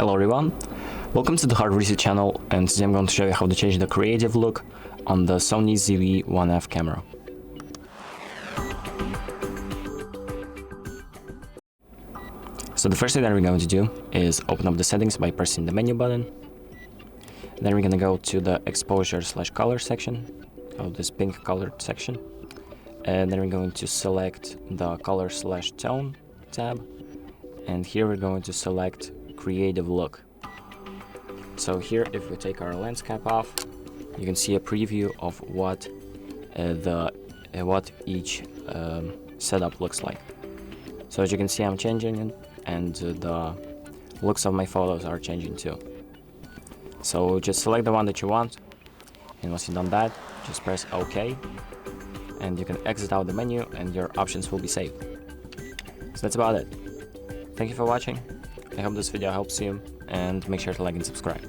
Hello everyone, welcome to the Hard Reset channel, and today I'm going to show you how to change the creative look on the SONY ZV-1F camera. So the first thing that we're going to do is open up the settings by pressing the menu button. Then we're going to go to the exposure/color section of this pink colored section, and then we're going to select the color/tone tab, and here we're going to select creative look. So here, if we take our lens cap off, you can see a preview of what each setup looks like. So as you can see, I'm changing it, and the looks of my photos are changing too. So just select the one that you want, and once you've done that, just press OK, and you can exit out the menu and your options will be saved. So that's about it. Thank you for watching. I hope this video helps you, and make sure to like and subscribe.